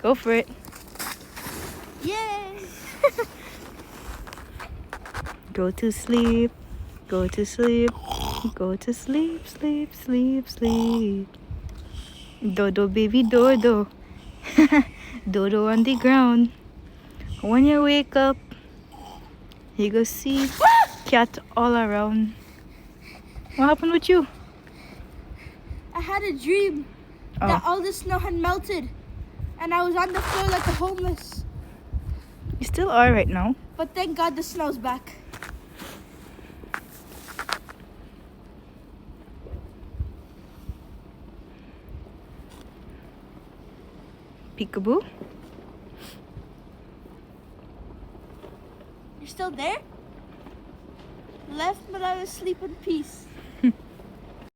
Go for it. Yay! Go to sleep. Go to sleep. Go to sleep, sleep, sleep, sleep. Dodo, baby, dodo. Dodo on the ground. When you wake up, you go see cat all around. What happened with you? I had a dream that all the snow had melted and I was on the floor like a homeless. You still are right now. But thank God the snow's back. Peekaboo. You're still there? Left, but I was asleep in peace.